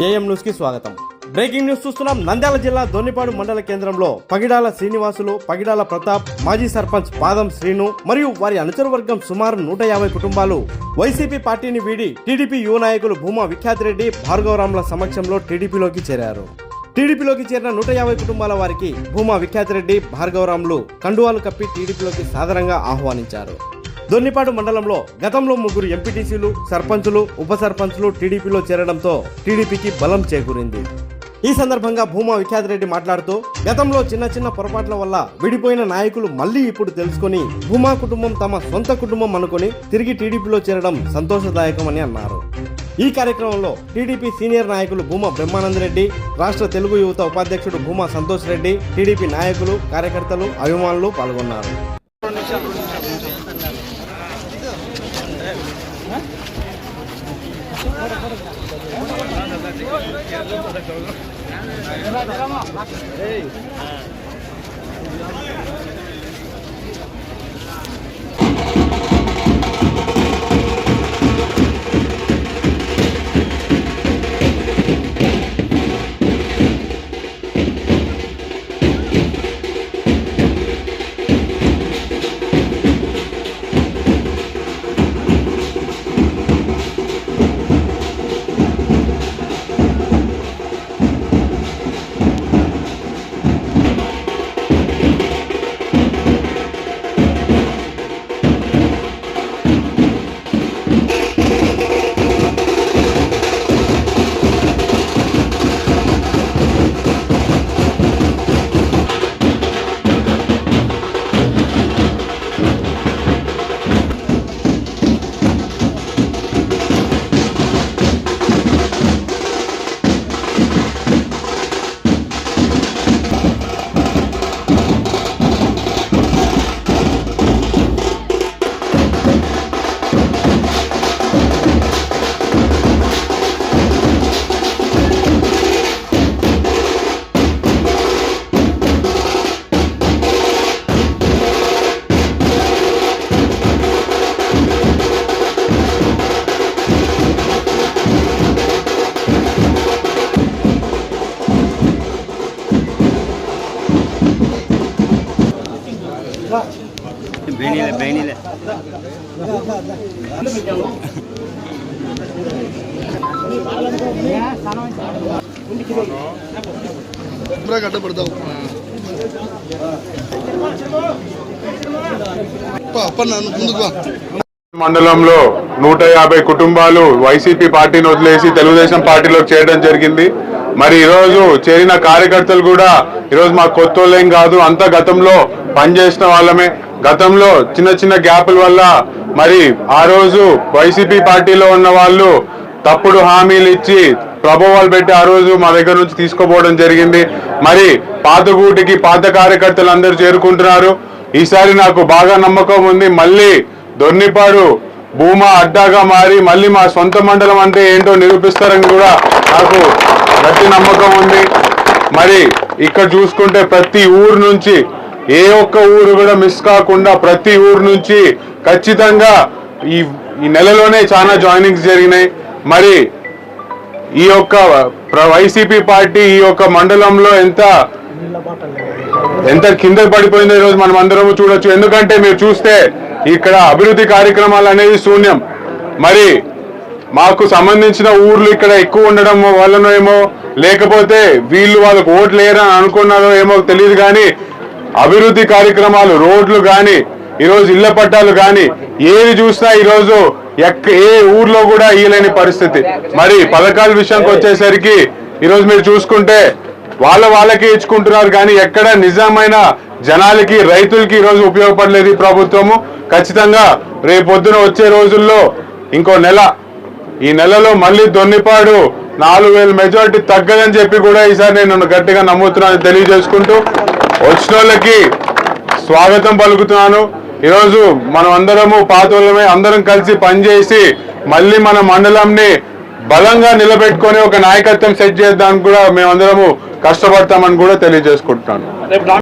AM news కి స్వాగతం. Breaking news చూస్తున్నాం. నంద్యాల జిల్లా దొన్నిపాడు మండల కేంద్రంలో పగిడాల శ్రీనివాసులు, పగిడాల ప్రతాప్, మాజీ సర్పంచ్ పాదం శ్రీను మరియు వారి అనుచర వర్గం సుమారు 150 కుటుంబాలు వైసీపీ పార్టీని వీడి టీడీపీ యువ నాయకులు భూమా విఖ్యాత్ రెడ్డి, భార్గవరాంల సమక్షంలో టీడీపీలోకి చేరారు. టీడీపీలోకి చేరిన 150 కుటుంబాల వారికి భూమా విఖ్యాత్ రెడ్డి, భార్గవరాంలు కండువాలు కప్పి టీడీపీలోకి సాదరంగా ఆహ్వానించారు. దొన్నిపాడు మండలంలో గతంలో 3 ఎంపీటీసీలు, సర్పంచులు, ఉప సర్పంచులు టీడీపీలో చేరడంతో టీడీపీకి బలం చేకూరింది. ఈ సందర్భంగా భూమా విఖ్యాత్ రెడ్డి మాట్లాడుతూ, గతంలో చిన్న పొరపాట్ల వల్ల విడిపోయిన నాయకులు మళ్లీ ఇప్పుడు తెలుసుకుని భూమా కుటుంబం తమ సొంత కుటుంబం అనుకుని తిరిగి టీడీపీలో చేరడం సంతోషదాయకమని అన్నారు. ఈ కార్యక్రమంలో టీడీపీ సీనియర్ నాయకులు భూమా బ్రహ్మానందరెడ్డి, రాష్ట్ర తెలుగు యువత ఉపాధ్యక్షుడు భూమా సంతోష్ రెడ్డి, టీడీపీ నాయకులు, కార్యకర్తలు, అభిమానులు పాల్గొన్నారు. बेनीले మండలంలో 150 కుటుంబాలు వైసీపీ పార్టీని వదిలేసి తెలుగుదేశం పార్టీలోకి చేరడం జరిగింది. మరి ఈరోజు చేరిన కార్యకర్తలు కూడా ఈరోజు మా కొత్తోళ్ళేం కాదు, అంతా గతంలో పనిచేసిన వాళ్ళమే. గతంలో చిన్న గ్యాపుల వల్ల మరి ఆ రోజు వైసీపీ పార్టీలో ఉన్న వాళ్ళు తప్పుడు హామీలు ఇచ్చి ప్రభావాలు పెట్టి ఆ రోజు మా దగ్గర నుంచి తీసుకోపోవడం జరిగింది. మరి పాతగూటికి పాత కార్యకర్తలు అందరూ చేరుకుంటున్నారు. ఈసారి నాకు బాగా నమ్మకం ఉంది, మళ్ళీ దొన్నిపాడు భూమా అడ్డాగా మారి మళ్ళీ మా సొంత మండలం అంటే ఏంటో నిరూపిస్తారని కూడా నాకు గట్టి నమ్మకం ఉంది. మరి ఇక్కడ చూసుకుంటే ప్రతి ఊరు నుంచి ఏ ఒక్క ఊరు కూడా మిస్ కాకుండా ప్రతి ఊరు నుంచి ఖచ్చితంగా ఈ నెలలోనే చాలా జాయినింగ్స్ జరిగినాయి. మరి ఈ యొక్క వైసీపీ పార్టీ ఈ యొక్క మండలంలో ఎంత కింద పడిపోయిందో ఈరోజు మనం అందరము చూడొచ్చు. ఎందుకంటే మీరు చూస్తే ఇక్కడ అభివృద్ధి కార్యక్రమాలు అనేది శూన్యం. మరి మాకు సంబంధించిన ఊర్లు ఇక్కడ ఎక్కువ ఉండడం వల్లనో ఏమో, లేకపోతే వీళ్ళు వాళ్ళకు ఓట్లు లేరని అనుకున్నారో ఏమో తెలియదు, కానీ అభివృద్ధి కార్యక్రమాలు, రోడ్లు కానీ, ఈరోజు ఇళ్ల పట్టాలు కానీ ఏది చూసినా ఈరోజు ఏ ఊర్లో కూడా ఇయ్యలేని పరిస్థితి. మరి పథకాల విషయానికి వచ్చేసరికి ఈరోజు మీరు చూసుకుంటే వాళ్ళకే ఇచ్చుకుంటున్నారు, కానీ ఎక్కడ నిజమైన జనాలకి, రైతులకి ఈరోజు ఉపయోగపడలేదు ఈ ప్రభుత్వము. ఖచ్చితంగా రేపొద్దున వచ్చే రోజుల్లో ఇంకో నెల, ఈ నెలలో మళ్ళీ దొన్నిపాడు 4000 మెజారిటీ తగ్గదని చెప్పి కూడా ఈసారి నేను గట్టిగా నమ్ముతున్నాను తెలియజేసుకుంటూ వచ్చిన వాళ్ళకి స్వాగతం పలుకుతున్నాను. ఈరోజు మనం అందరము పాతోళ్ళమే, అందరం కలిసి పనిచేసి మళ్ళీ మన మండలంని బలంగా నిలబెట్టుకొని ఒక నాయకత్వం సెట్ చేద్దానికి కూడా మేమందరము కష్టపడతామని కూడా తెలియజేసుకుంటున్నాను.